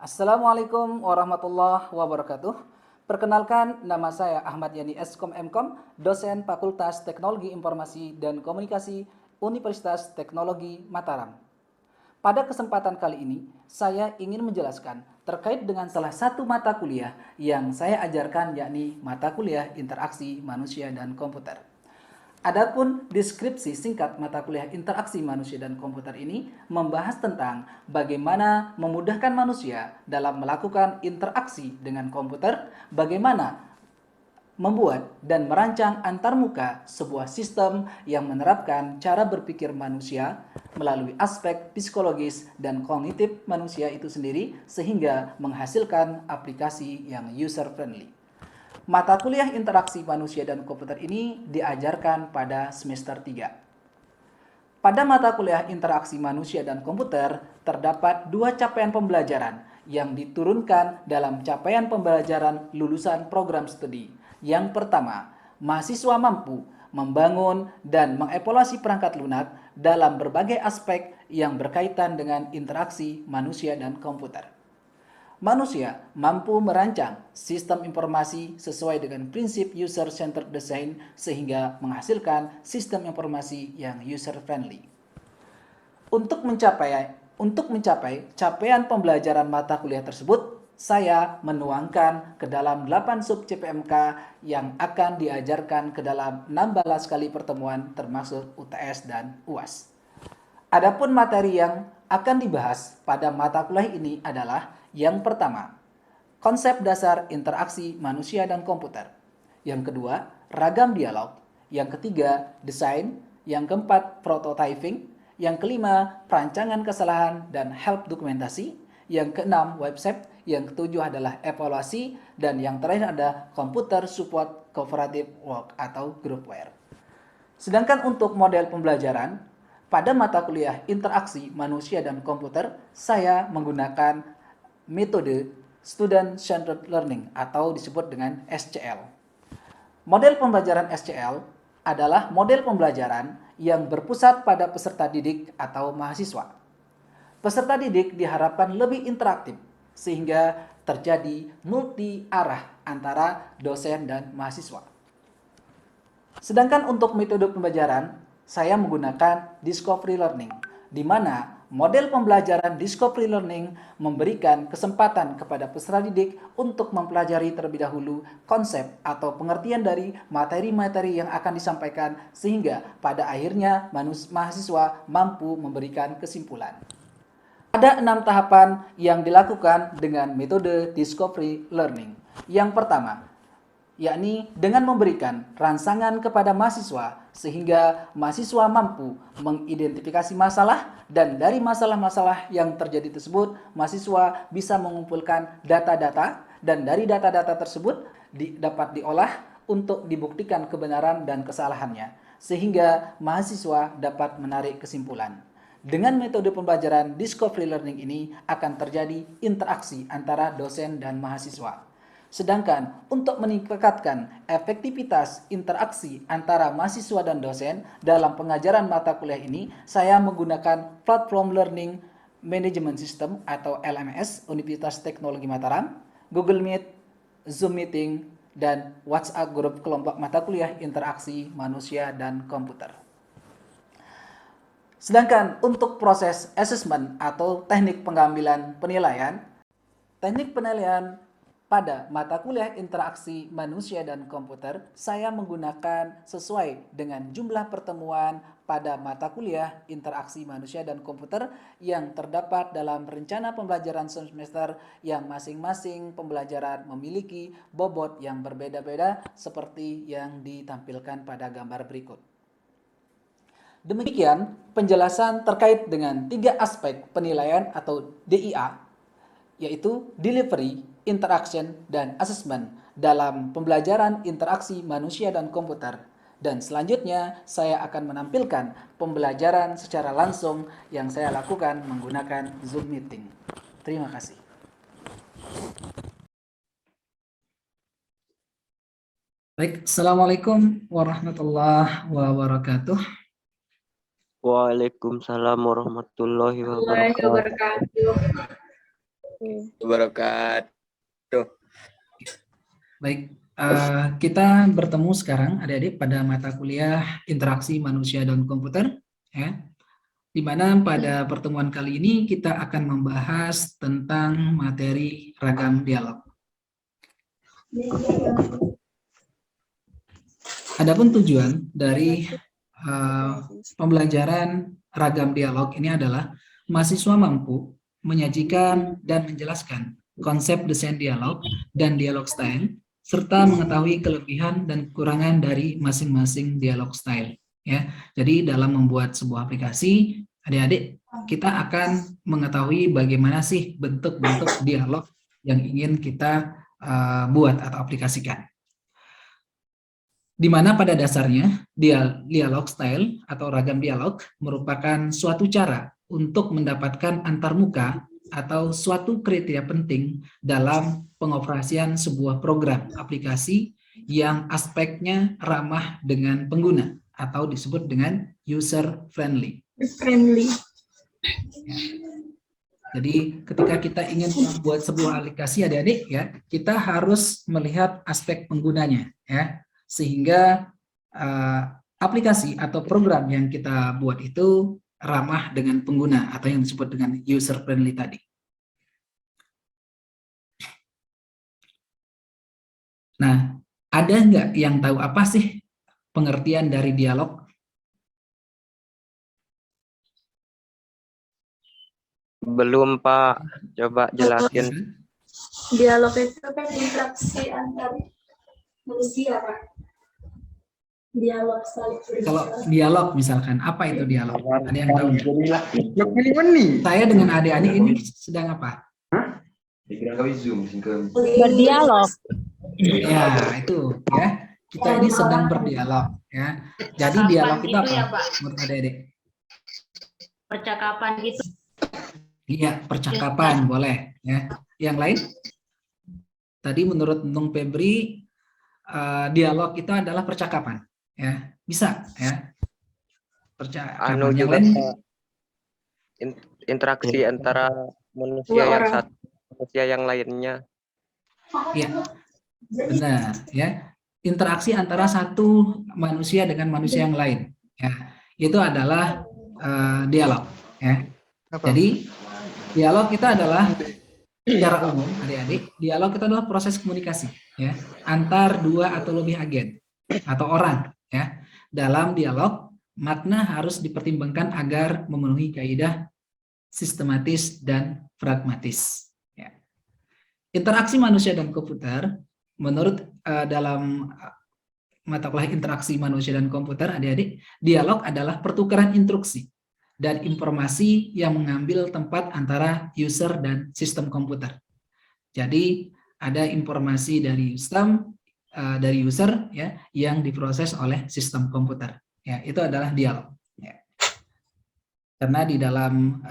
Assalamualaikum warahmatullahi wabarakatuh. Perkenalkan, nama saya Ahmad Yani Eskom Mkom, dosen Fakultas Teknologi Informasi dan Komunikasi Universitas Teknologi Mataram. Pada kesempatan kali ini, saya ingin menjelaskan terkait dengan salah satu mata kuliah yang saya ajarkan, yakni mata kuliah Interaksi Manusia dan Komputer. Adapun deskripsi singkat mata kuliah Interaksi Manusia dan Komputer ini membahas tentang bagaimana memudahkan manusia dalam melakukan interaksi dengan komputer, bagaimana membuat dan merancang antarmuka sebuah sistem yang menerapkan cara berpikir manusia melalui aspek psikologis dan kognitif manusia itu sendiri sehingga menghasilkan aplikasi yang user friendly. Mata kuliah interaksi manusia dan komputer ini diajarkan pada semester 3. Pada mata kuliah interaksi manusia dan komputer, terdapat dua capaian pembelajaran yang diturunkan dalam capaian pembelajaran lulusan program studi. Yang pertama, mahasiswa mampu membangun dan mengevaluasi perangkat lunak dalam berbagai aspek yang berkaitan dengan interaksi manusia dan komputer. Manusia mampu merancang sistem informasi sesuai dengan prinsip user-centered design sehingga menghasilkan sistem informasi yang user-friendly. Untuk mencapai capaian pembelajaran mata kuliah tersebut, saya menuangkan ke dalam 8 sub CPMK yang akan diajarkan ke dalam 16 kali pertemuan termasuk UTS dan UAS. Adapun materi yang akan dibahas pada mata kuliah ini adalah yang pertama, konsep dasar interaksi manusia dan komputer. Yang kedua, ragam dialog. Yang ketiga, desain. Yang keempat, prototyping. Yang kelima, perancangan kesalahan dan help dokumentasi. Yang keenam, website. Yang ketujuh adalah evaluasi. Dan yang terakhir ada computer support cooperative work atau groupware. Sedangkan untuk model pembelajaran, pada mata kuliah interaksi manusia dan komputer, saya menggunakan metode Student Centered Learning atau disebut dengan SCL. Model pembelajaran SCL adalah model pembelajaran yang berpusat pada peserta didik atau mahasiswa. Peserta didik diharapkan lebih interaktif sehingga terjadi multi arah antara dosen dan mahasiswa. Sedangkan untuk metode pembelajaran, saya menggunakan Discovery Learning, di mana model pembelajaran Discovery Learning memberikan kesempatan kepada peserta didik untuk mempelajari terlebih dahulu konsep atau pengertian dari materi-materi yang akan disampaikan sehingga pada akhirnya mahasiswa mampu memberikan kesimpulan. Ada 6 tahapan yang dilakukan dengan metode Discovery Learning. Yang pertama, yakni dengan memberikan rangsangan kepada mahasiswa sehingga mahasiswa mampu mengidentifikasi masalah dan dari masalah-masalah yang terjadi tersebut mahasiswa bisa mengumpulkan data-data dan dari data-data tersebut dapat diolah untuk dibuktikan kebenaran dan kesalahannya sehingga mahasiswa dapat menarik kesimpulan. Dengan metode pembelajaran Discovery Learning ini akan terjadi interaksi antara dosen dan mahasiswa. Sedangkan untuk meningkatkan efektivitas interaksi antara mahasiswa dan dosen dalam pengajaran mata kuliah ini, saya menggunakan Platform Learning Management System atau LMS Universitas Teknologi Mataram, Google Meet, Zoom Meeting, dan WhatsApp grup kelompok mata kuliah interaksi manusia dan komputer. Sedangkan untuk proses assessment atau teknik pengambilan penilaian, teknik penilaian pada mata kuliah interaksi manusia dan komputer, saya menggunakan sesuai dengan jumlah pertemuan pada mata kuliah interaksi manusia dan komputer yang terdapat dalam rencana pembelajaran semester yang masing-masing pembelajaran memiliki bobot yang berbeda-beda seperti yang ditampilkan pada gambar berikut. Demikian penjelasan terkait dengan 3 aspek penilaian atau DIA, yaitu delivery, interaction, dan assessment dalam pembelajaran interaksi manusia dan komputer. Dan selanjutnya saya akan menampilkan pembelajaran secara langsung yang saya lakukan menggunakan Zoom Meeting. Terima kasih. Baik, Assalamualaikum warahmatullahi wabarakatuh. Waalaikumsalam warahmatullahi wabarakatuh. Wabarakatuh. Baik, kita bertemu sekarang adik-adik pada mata kuliah interaksi manusia dan komputer, ya. Di mana pada pertemuan kali ini kita akan membahas tentang materi ragam dialog. Adapun tujuan dari pembelajaran ragam dialog ini adalah mahasiswa mampu menyajikan dan menjelaskan konsep desain dialog dan dialog style, serta mengetahui kelebihan dan kekurangan dari masing-masing dialog style. Ya, jadi dalam membuat sebuah aplikasi, adik-adik kita akan mengetahui bagaimana sih bentuk-bentuk dialog yang ingin kita buat atau aplikasikan. Di mana pada dasarnya dialog style atau ragam dialog merupakan suatu cara untuk mendapatkan antarmuka atau suatu kriteria penting dalam pengoperasian sebuah program aplikasi yang aspeknya ramah dengan pengguna atau disebut dengan user friendly. Ya. Jadi ketika kita ingin membuat sebuah aplikasi adik-adik ya, kita harus melihat aspek penggunanya ya. Sehingga aplikasi atau program yang kita buat itu ramah dengan pengguna atau yang disebut dengan user friendly tadi. Nah, ada nggak yang tahu apa sih pengertian dari dialog? Belum, Pak. Coba jelasin. Dialog itu kan interaksi antar manusia, Pak. Dialog saling berbicara. Kalau dialog misalkan, apa itu dialog? Ada yang tahu nggak? Saya dengan adik-adik ini sedang apa? Berdialog. Ya, itu ya. Kita ini sedang berdialog ya. Jadi dialog itu apa? Ya, Pak? Menurut adik-adik? Percakapan gitu. Iya, percakapan boleh ya. Yang lain? Tadi menurut Nung Febri dialog itu adalah percakapan ya. Bisa ya. Percakapan yang juga, lain? interaksi antara manusia yang satu manusia yang lainnya. Iya. Benar ya. Interaksi antara satu manusia dengan manusia yang lain ya. Itu adalah dialog ya. Jadi dialog itu adalah secara umum adik-adik, dialog itu adalah proses komunikasi ya antar dua atau lebih agen atau orang ya. Dalam dialog makna harus dipertimbangkan agar memenuhi kaidah sistematis dan pragmatis ya. Interaksi manusia dan komputer menurut dalam mata kuliah interaksi manusia dan komputer adik-adik, dialog adalah pertukaran instruksi dan informasi yang mengambil tempat antara user dan sistem komputer. Jadi ada informasi dari sistem dari user ya yang diproses oleh sistem komputer. Ya, itu adalah dialog. Ya. Karena di dalam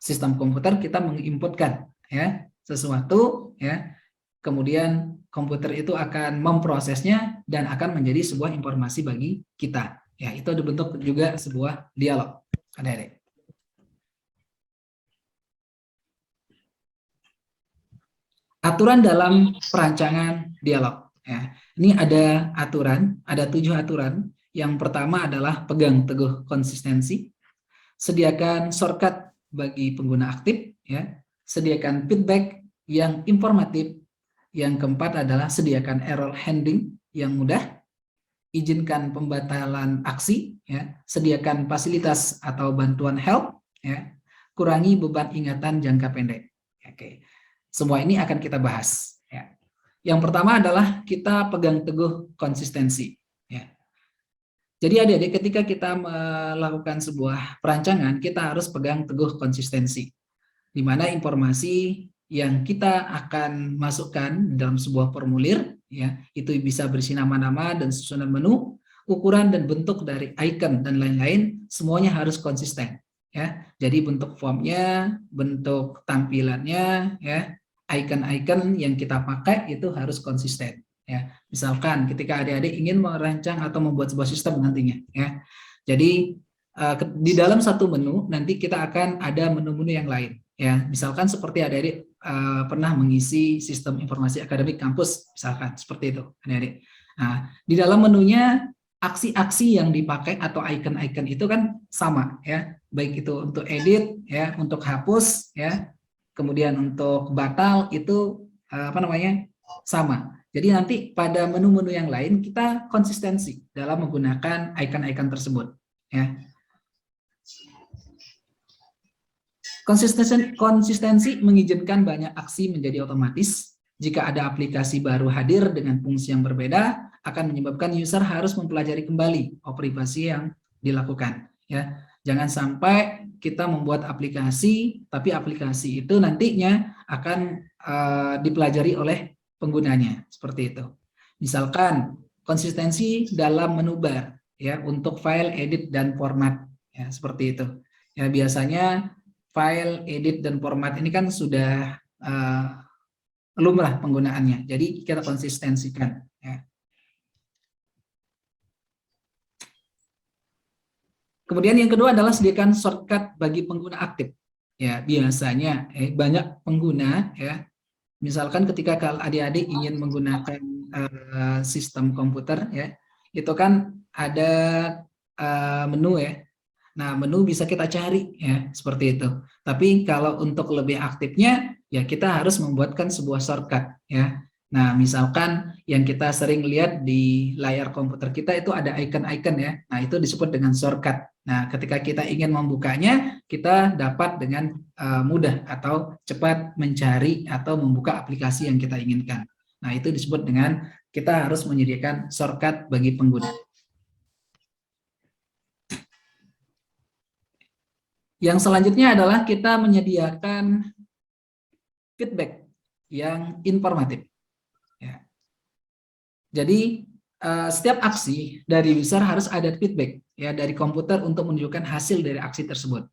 sistem komputer kita menginputkan ya sesuatu ya, kemudian komputer itu akan memprosesnya dan akan menjadi sebuah informasi bagi kita. Ya, itu dibentuk juga sebuah dialog. Adik-adik. Aturan dalam perancangan dialog. Ya, ini ada aturan, ada 7 aturan. Yang pertama adalah pegang teguh konsistensi, sediakan shortcut bagi pengguna aktif, ya, sediakan feedback yang informatif. Yang keempat adalah sediakan error handling yang mudah, izinkan pembatalan aksi, ya, sediakan fasilitas atau bantuan help, ya, kurangi beban ingatan jangka pendek. Oke, semua ini akan kita bahas. Ya. Yang pertama adalah kita pegang teguh konsistensi. Ya. Jadi adik-adik ketika kita melakukan sebuah perancangan, kita harus pegang teguh konsistensi, di mana informasi yang kita akan masukkan dalam sebuah formulir, ya, itu bisa berisi nama-nama dan susunan menu, ukuran dan bentuk dari icon dan lain-lain, semuanya harus konsisten. Ya, jadi bentuk formnya, bentuk tampilannya, ya, icon-icon yang kita pakai itu harus konsisten. Ya, misalkan ketika adik-adik ingin merancang atau membuat sebuah sistem nantinya, ya, jadi di dalam satu menu nanti kita akan ada menu-menu yang lain. Ya, misalkan seperti adik-adik pernah mengisi sistem informasi akademik kampus, misalkan seperti itu, adik-adik. Nah, di dalam menunya aksi-aksi yang dipakai atau icon-icon itu kan sama, ya, baik itu untuk edit, ya, untuk hapus, ya, kemudian untuk batal itu sama. Jadi nanti pada menu-menu yang lain kita konsistensi dalam menggunakan icon-icon tersebut, ya. Konsistensi mengizinkan banyak aksi menjadi otomatis. Jika ada aplikasi baru hadir dengan fungsi yang berbeda, akan menyebabkan user harus mempelajari kembali operasi yang dilakukan. Ya, jangan sampai kita membuat aplikasi, tapi aplikasi itu nantinya akan dipelajari oleh penggunanya, seperti itu. Misalkan konsistensi dalam menu bar, ya, untuk file, edit, dan format, ya, seperti itu. Ya, biasanya file, edit, dan format ini kan sudah lumrah penggunaannya. Jadi kita konsistensikan. Ya. Kemudian yang kedua adalah sediakan shortcut bagi pengguna aktif. Ya, biasanya banyak pengguna, ya. Misalkan ketika adik-adik ingin menggunakan sistem komputer, ya, itu kan ada menu, ya. Nah, menu bisa kita cari, ya, seperti itu. Tapi kalau untuk lebih aktifnya, ya kita harus membuatkan sebuah shortcut, ya. Nah, misalkan yang kita sering lihat di layar komputer kita itu ada icon-icon, ya. Nah, itu disebut dengan shortcut. Nah, ketika kita ingin membukanya, kita dapat dengan mudah atau cepat mencari atau membuka aplikasi yang kita inginkan. Nah, itu disebut dengan kita harus menyediakan shortcut bagi pengguna. Yang selanjutnya adalah kita menyediakan feedback yang informatif. Ya. Jadi setiap aksi dari user harus ada feedback, ya, dari komputer untuk menunjukkan hasil dari aksi tersebut.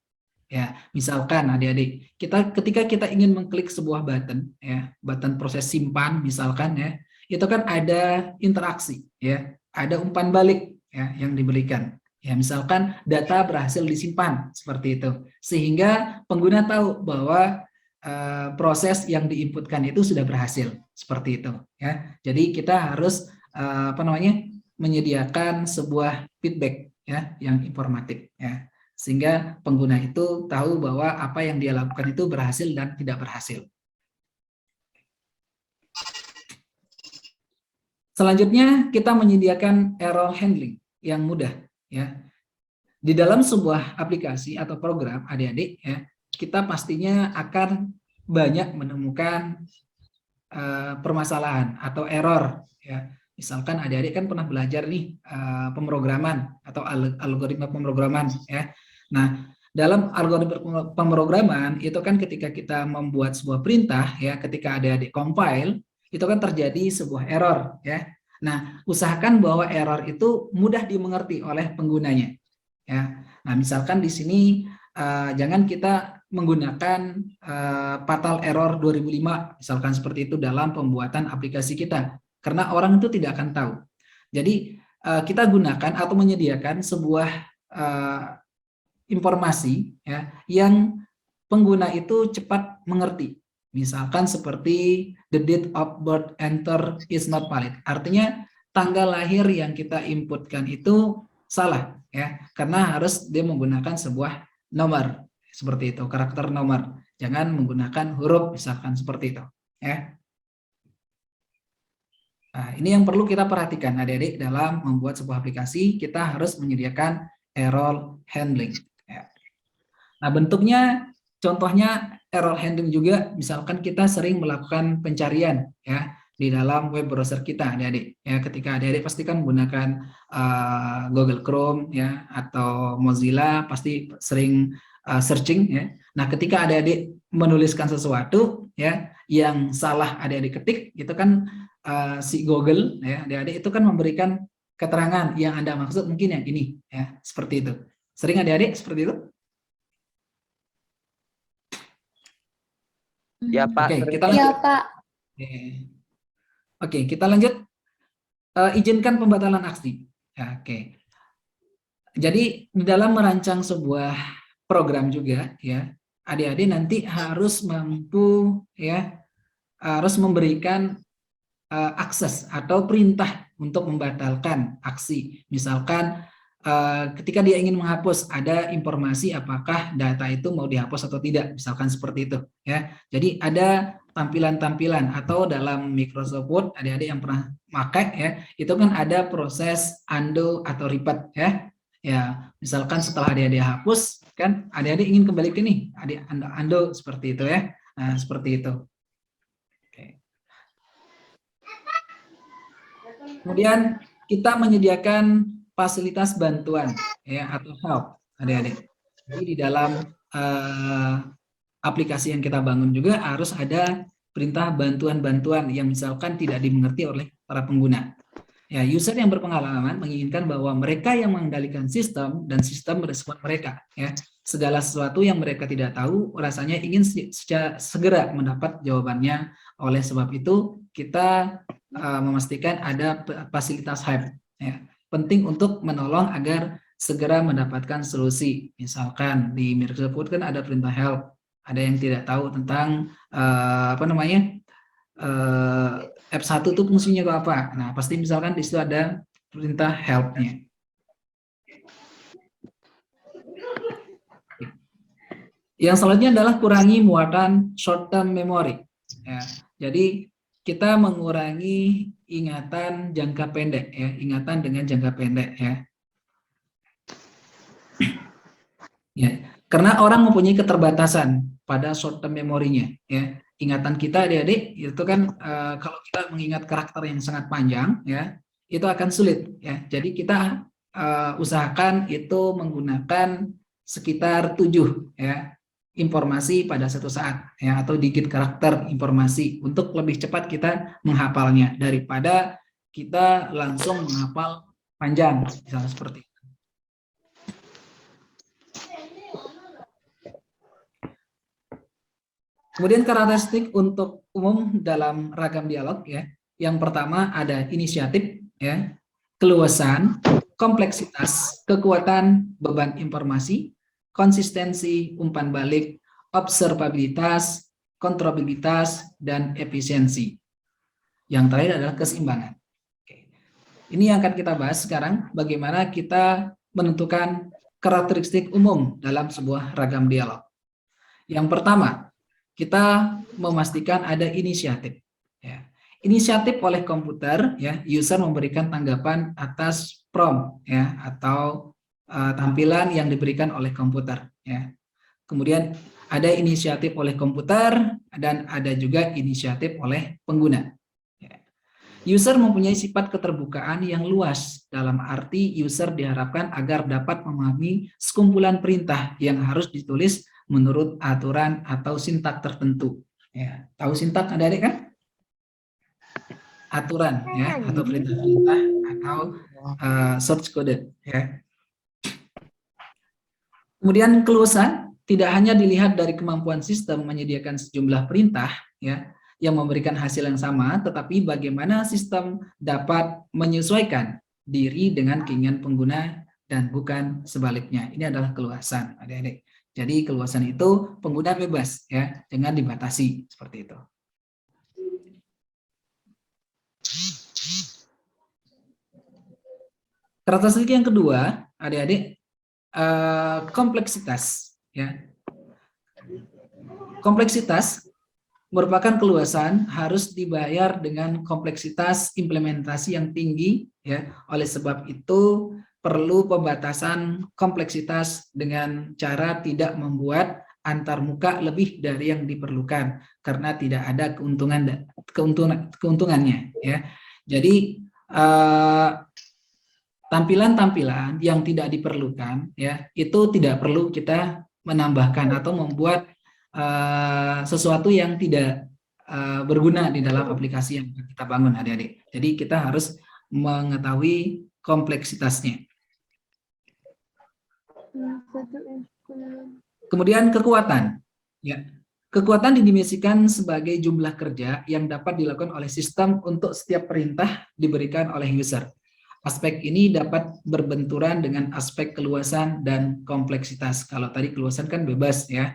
Ya, misalkan adik-adik, ketika kita ingin mengklik sebuah button, ya, button proses simpan, misalkan, ya, itu kan ada interaksi, ya, ada umpan balik, ya, yang diberikan. Ya, misalkan data berhasil disimpan seperti itu, sehingga pengguna tahu bahwa proses yang diinputkan itu sudah berhasil seperti itu. Ya, jadi kita harus menyediakan sebuah feedback, ya, yang informatif, ya, sehingga pengguna itu tahu bahwa apa yang dia lakukan itu berhasil dan tidak berhasil. Selanjutnya kita menyediakan error handling yang mudah, ya. Di dalam sebuah aplikasi atau program, adik-adik, ya, kita pastinya akan banyak menemukan permasalahan atau error, ya. Misalkan adik-adik kan pernah belajar nih pemrograman atau algoritma pemrograman, ya. Nah, dalam algoritma pemrograman itu kan ketika kita membuat sebuah perintah, ya, ketika adik-adik compile itu kan terjadi sebuah error, ya. Nah, usahakan bahwa error itu mudah dimengerti oleh penggunanya. Ya, nah misalkan di sini jangan kita menggunakan fatal error 2005, misalkan seperti itu dalam pembuatan aplikasi kita, karena orang itu tidak akan tahu. Jadi kita gunakan atau menyediakan sebuah informasi, ya, yang pengguna itu cepat mengerti. Misalkan seperti the date of birth enter is not valid, artinya tanggal lahir yang kita inputkan itu salah, ya, karena harus dia menggunakan sebuah nomor seperti itu, karakter nomor, jangan menggunakan huruf misalkan seperti itu, ya. Nah, ini yang perlu kita perhatikan adik-adik dalam membuat sebuah aplikasi, kita harus menyediakan error handling, ya. Nah, bentuknya contohnya error handling juga misalkan kita sering melakukan pencarian, ya, di dalam web browser kita, adik-adik, ya, ketika adik-adik pasti kan menggunakan Google Chrome, ya, atau Mozilla, pasti sering searching, ya. Nah, ketika adik-adik menuliskan sesuatu, ya, yang salah adik-adik ketik, itu kan si Google, ya, adik-adik itu kan memberikan keterangan yang Anda maksud mungkin yang ini, ya, seperti itu. Sering adik-adik seperti itu? Ya Pak. Oke, kita lanjut. Ya, Pak. Oke, kita lanjut. Izinkan pembatalan aksi. Ya, oke. Jadi di dalam merancang sebuah program juga, ya, adik-adik nanti harus mampu ya, harus memberikan akses atau perintah untuk membatalkan aksi. Misalkan ketika dia ingin menghapus, ada informasi apakah data itu mau dihapus atau tidak, misalkan seperti itu ya. Jadi ada tampilan-tampilan, atau dalam Microsoft Word, adik-adik yang pernah pakai ya, itu kan ada proses undo atau repeat ya. Ya, misalkan setelah adik-adik hapus kan, adik-adik ingin kembali ke nih, adik undo seperti itu ya. Nah, seperti itu. Kemudian kita menyediakan fasilitas bantuan ya, atau help adik-adik. Jadi di dalam aplikasi yang kita bangun juga harus ada perintah bantuan-bantuan yang misalkan tidak dimengerti oleh para pengguna. Ya, user yang berpengalaman menginginkan bahwa mereka yang mengendalikan sistem dan sistem merespon mereka. Ya, segala sesuatu yang mereka tidak tahu rasanya ingin segera mendapat jawabannya. Oleh sebab itu kita memastikan ada fasilitas help. Ya, penting untuk menolong agar segera mendapatkan solusi. Misalkan di Microsoft Word kan ada perintah help. Ada yang tidak tahu tentang F1 itu fungsinya apa? Nah, pasti misalkan di situ ada perintah help-nya. Yang selanjutnya adalah kurangi muatan short term memory. Ya, jadi kita mengurangi ingatan jangka pendek ya, ingatan dengan jangka pendek ya. Ya, karena orang mempunyai keterbatasan pada short term memorinya ya. Ingatan kita adik-adik itu kan kalau kita mengingat karakter yang sangat panjang ya, itu akan sulit ya. Jadi kita usahakan itu menggunakan sekitar 7 ya informasi pada satu saat ya, atau digit karakter informasi untuk lebih cepat kita menghafalnya daripada kita langsung menghafal panjang misalnya seperti itu. Kemudian karakteristik untuk umum dalam ragam dialog ya. Yang pertama ada inisiatif ya, keluasan, kompleksitas, kekuatan beban informasi, konsistensi umpan balik, observabilitas, kontrolabilitas, dan efisiensi. Yang terakhir adalah keseimbangan. Oke. Ini yang akan kita bahas sekarang, bagaimana kita menentukan karakteristik umum dalam sebuah ragam dialog. Yang pertama, kita memastikan ada inisiatif. Ya. Inisiatif oleh komputer, ya, user memberikan tanggapan atas prompt, ya, atau tampilan yang diberikan oleh komputer. Ya. Kemudian ada inisiatif oleh komputer dan ada juga inisiatif oleh pengguna. Ya. User mempunyai sifat keterbukaan yang luas, dalam arti user diharapkan agar dapat memahami sekumpulan perintah yang harus ditulis menurut aturan atau sintak tertentu. Ya, tahu sintak adik-adik kan? Aturan ya, atau perintah-perintah atau source code ya. Kemudian keluasan tidak hanya dilihat dari kemampuan sistem menyediakan sejumlah perintah ya yang memberikan hasil yang sama, tetapi bagaimana sistem dapat menyesuaikan diri dengan keinginan pengguna dan bukan sebaliknya. Ini adalah keluasan adik-adik. Jadi keluasan itu pengguna bebas ya, jangan dibatasi seperti itu. Karakteristik yang kedua, adik-adik, kompleksitas ya. Kompleksitas merupakan keluasan harus dibayar dengan kompleksitas implementasi yang tinggi ya. Oleh sebab itu perlu pembatasan kompleksitas dengan cara tidak membuat antarmuka lebih dari yang diperlukan karena tidak ada keuntungannya ya. Jadi tampilan-tampilan yang tidak diperlukan ya itu tidak perlu kita menambahkan atau membuat sesuatu yang tidak berguna di dalam aplikasi yang kita bangun adik-adik. Jadi kita harus mengetahui kompleksitasnya. Kemudian kekuatan. Ya. Kekuatan didimensikan sebagai jumlah kerja yang dapat dilakukan oleh sistem untuk setiap perintah diberikan oleh user. Aspek ini dapat berbenturan dengan aspek keluasan dan kompleksitas. Kalau tadi keluasan kan bebas ya.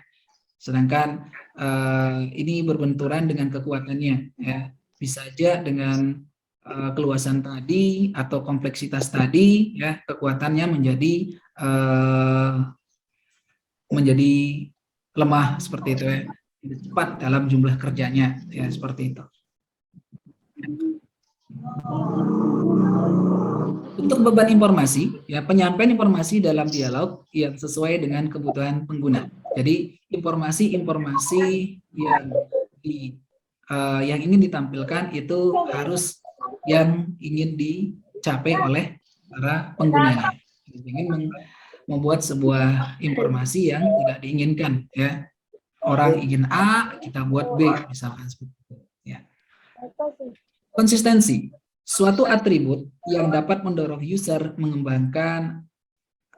Sedangkan ini berbenturan dengan kekuatannya, ya. Bisa saja dengan keluasan tadi atau kompleksitas tadi, ya, kekuatannya menjadi lemah seperti itu, ya. Cepat dalam jumlah kerjanya, ya, seperti itu. Untuk beban informasi, ya, penyampaian informasi dalam dialog yang sesuai dengan kebutuhan pengguna. Jadi informasi-informasi yang ingin ditampilkan itu harus yang ingin dicapai oleh para penggunanya. Ingin membuat sebuah informasi yang tidak diinginkan, ya. Orang ingin A, kita buat B, misalkan seperti itu, ya. Konsistensi, suatu atribut yang dapat mendorong user mengembangkan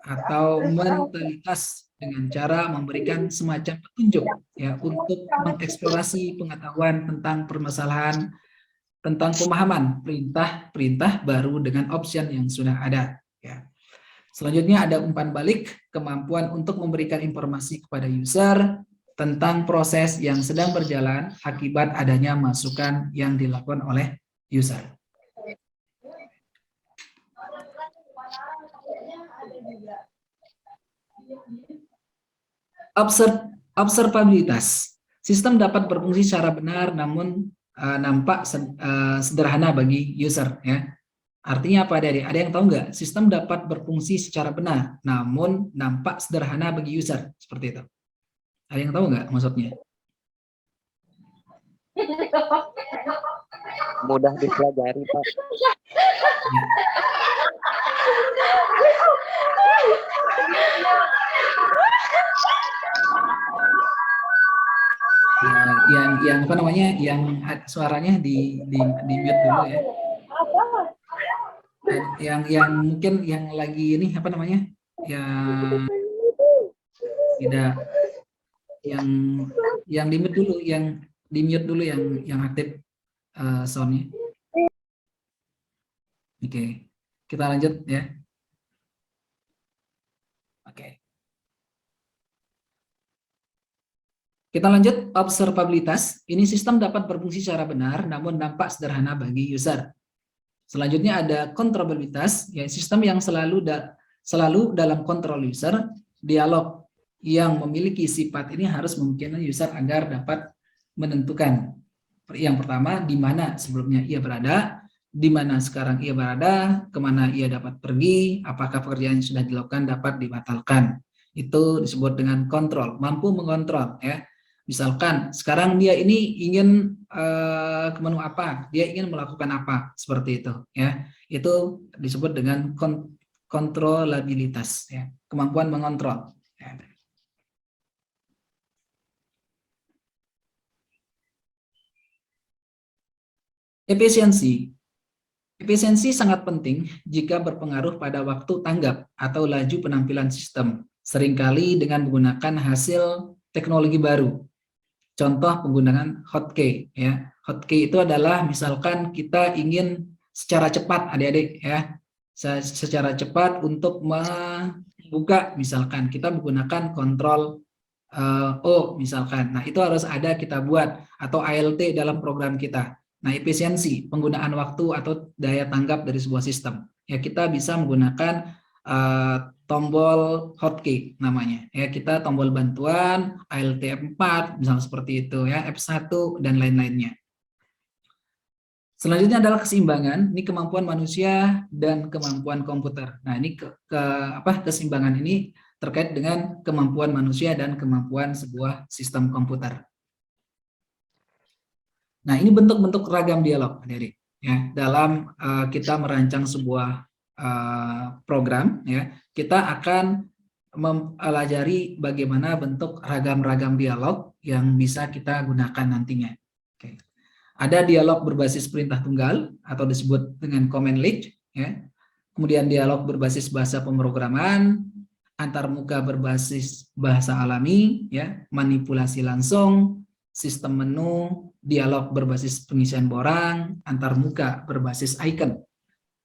atau mentalitas dengan cara memberikan semacam petunjuk, ya, untuk mengeksplorasi pengetahuan tentang permasalahan, tentang pemahaman perintah baru dengan option yang sudah ada, ya. Selanjutnya ada umpan balik, kemampuan untuk memberikan informasi kepada user tentang proses yang sedang berjalan akibat adanya masukan yang dilakukan oleh user. Observabilitas. Sistem dapat berfungsi secara benar namun nampak sederhana bagi user, ya. Artinya apa, Adik? Ada yang tahu nggak? Sistem dapat berfungsi secara benar namun nampak sederhana bagi user, seperti itu. Ada yang tahu nggak maksudnya? Mudah dipelajari, Pak. Yang apa namanya? Yang suaranya di mute dulu, ya. Yang mungkin yang lagi ini apa namanya? Yang tidak, yang di mute dulu, yang aktif soundnya. Oke, kita lanjut, ya. Oke. Kita lanjut, observabilitas. Ini sistem dapat berfungsi secara benar namun nampak sederhana bagi user. Selanjutnya ada kontrolabilitas, ya, sistem yang selalu dalam kontrol user. Dialog yang memiliki sifat ini harus memungkinkan user agar dapat menentukan. Yang pertama, di mana sebelumnya ia berada, di mana sekarang ia berada, kemana ia dapat pergi, apakah pekerjaan yang sudah dilakukan dapat dibatalkan. Itu disebut dengan kontrol, mampu mengontrol, ya. Misalkan sekarang dia ini ingin ke menu apa, dia ingin melakukan apa, seperti itu, ya. Itu disebut dengan kontrolabilitas, ya, kemampuan mengontrol, ya. Efisiensi. Efisiensi sangat penting jika berpengaruh pada waktu tanggap atau laju penampilan sistem, seringkali dengan menggunakan hasil teknologi baru. Contoh penggunaan hotkey, ya. Hotkey itu adalah misalkan kita ingin secara cepat, adik-adik, ya, secara cepat untuk membuka, misalkan kita menggunakan kontrol O, misalkan. Nah, itu harus ada kita buat, atau ALT dalam program kita. Nah, efisiensi penggunaan waktu atau daya tanggap dari sebuah sistem, ya, kita bisa menggunakan tombol hotkey namanya, ya, kita tombol bantuan ALT F4 misalnya seperti itu, ya, F1 dan lain-lainnya. Selanjutnya adalah keseimbangan, ini kemampuan manusia dan kemampuan komputer. Nah, ini keseimbangan ini terkait dengan kemampuan manusia dan kemampuan sebuah sistem komputer. Nah, ini bentuk-bentuk ragam dialog, adik-adik, ya. Dalam kita merancang sebuah program, ya, kita akan mempelajari bagaimana bentuk ragam-ragam dialog yang bisa kita gunakan nantinya. Oke. Ada dialog berbasis perintah tunggal atau disebut dengan command lead, ya. Kemudian dialog berbasis bahasa pemrograman, antarmuka berbasis bahasa alami, ya, manipulasi langsung, sistem menu, dialog berbasis pengisian borang, antarmuka berbasis icon,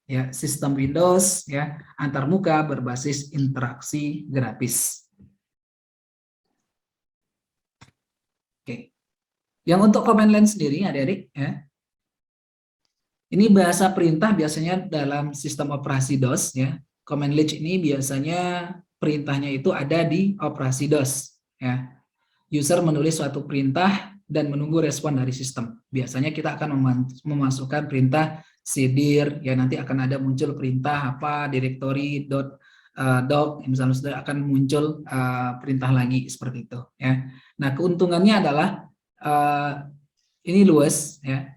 ya, sistem Windows, ya, antarmuka berbasis interaksi grafis. Yang untuk command line sendiri, adik-adik, ya, ini bahasa perintah biasanya dalam sistem operasi DOS, ya. Command line ini biasanya perintahnya itu ada di operasi DOS, ya. User menulis suatu perintah dan menunggu respon dari sistem. Biasanya kita akan memasukkan perintah cdir, ya nanti akan ada muncul perintah apa directory doc, misalnya sudah akan muncul perintah lagi seperti itu, ya. Nah, keuntungannya adalah ini luas, ya.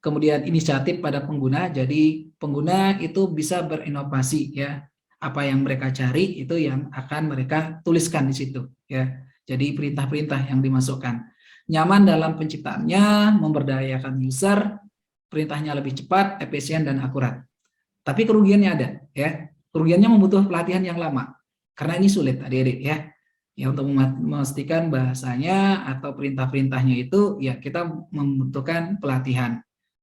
Kemudian inisiatif pada pengguna, jadi pengguna itu bisa berinovasi, ya. Apa yang mereka cari itu yang akan mereka tuliskan di situ, ya. Jadi perintah-perintah yang dimasukkan. Nyaman dalam penciptaannya, memberdayakan user, perintahnya lebih cepat, efisien dan akurat. Tapi kerugiannya ada, ya. Kerugiannya membutuhkan pelatihan yang lama. Karena ini sulit, adik-adik, ya. Ya, untuk memastikan bahasanya atau perintah-perintahnya itu, ya kita membutuhkan pelatihan.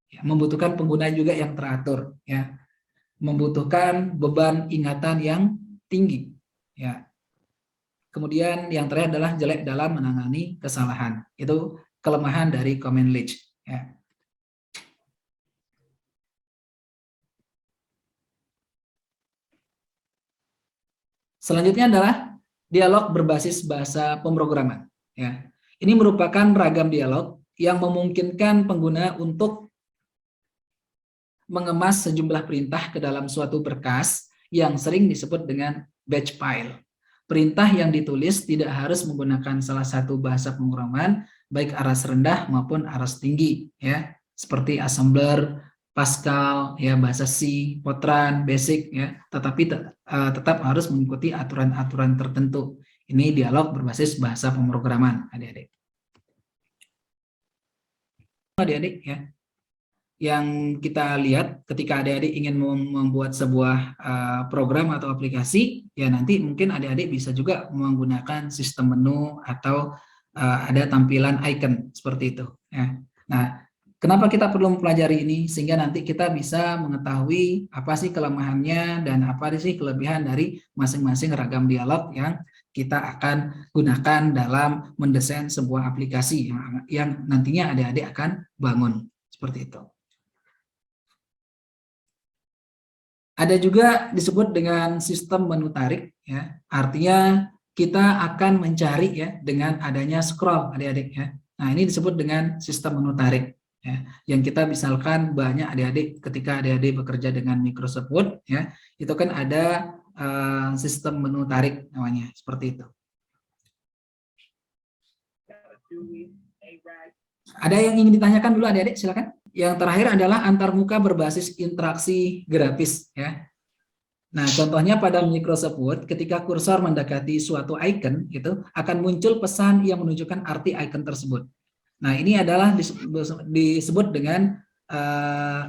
Ya, membutuhkan pengguna juga yang teratur, ya, membutuhkan beban ingatan yang tinggi, ya. Kemudian yang terakhir adalah jelek dalam menangani kesalahan. Itu kelemahan dari command line, ya. Selanjutnya adalah dialog berbasis bahasa pemrograman, ya. Ini merupakan ragam dialog yang memungkinkan pengguna untuk mengemas sejumlah perintah ke dalam suatu berkas yang sering disebut dengan batch file. Perintah yang ditulis tidak harus menggunakan salah satu bahasa pemrograman, baik aras rendah maupun aras tinggi, ya, seperti assembler, Pascal, ya, bahasa C, Fortran, Basic, ya, tetapi tetap harus mengikuti aturan-aturan tertentu. Ini dialog berbasis bahasa pemrograman, adik-adik. Adik-adik, ya, yang kita lihat ketika adik-adik ingin membuat sebuah program atau aplikasi, ya nanti mungkin adik-adik bisa juga menggunakan sistem menu atau ada tampilan icon seperti itu, ya. Nah, kenapa kita perlu mempelajari ini? Sehingga nanti kita bisa mengetahui apa sih kelemahannya dan apa sih kelebihan dari masing-masing ragam dialog yang kita akan gunakan dalam mendesain sebuah aplikasi yang nantinya adik-adik akan bangun seperti itu. Ada juga disebut dengan sistem menu tarik, ya. Artinya kita akan mencari, ya, dengan adanya scroll, adik-adik, ya. Nah, ini disebut dengan sistem menu tarik, ya. Yang kita misalkan banyak adik-adik ketika adik-adik bekerja dengan Microsoft Word, ya, itu kan ada sistem menu tarik namanya, seperti itu. Ada yang ingin ditanyakan dulu adik-adik, silakan. Yang terakhir adalah antarmuka berbasis interaksi grafis, ya. Nah, contohnya pada Microsoft Word, ketika kursor mendekati suatu icon, itu akan muncul pesan yang menunjukkan arti icon tersebut. Nah, ini adalah disebut dengan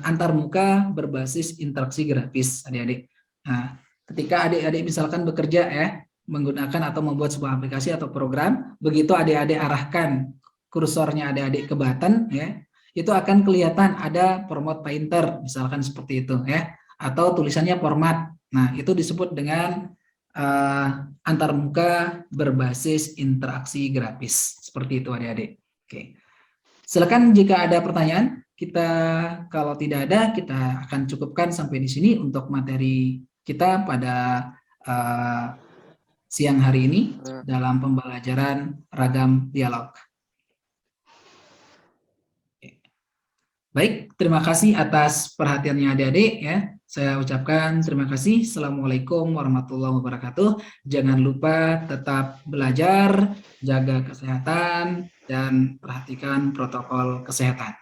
antarmuka berbasis interaksi grafis, adik-adik. Nah, ketika adik-adik misalkan bekerja, ya, menggunakan atau membuat sebuah aplikasi atau program, begitu adik-adik arahkan kursornya adik-adik ke button, ya, itu akan kelihatan ada format painter, misalkan seperti itu, ya, atau tulisannya format. Nah, itu disebut dengan antarmuka berbasis interaksi grafis, seperti itu adik-adik. Oke, silakan jika ada pertanyaan. Kita kalau tidak ada, kita akan cukupkan sampai di sini untuk materi kita pada siang hari ini dalam pembelajaran ragam dialog. Baik, terima kasih atas perhatiannya adik-adik, ya. Saya ucapkan terima kasih. Assalamualaikum warahmatullahi wabarakatuh. Jangan lupa tetap belajar, jaga kesehatan, dan perhatikan protokol kesehatan.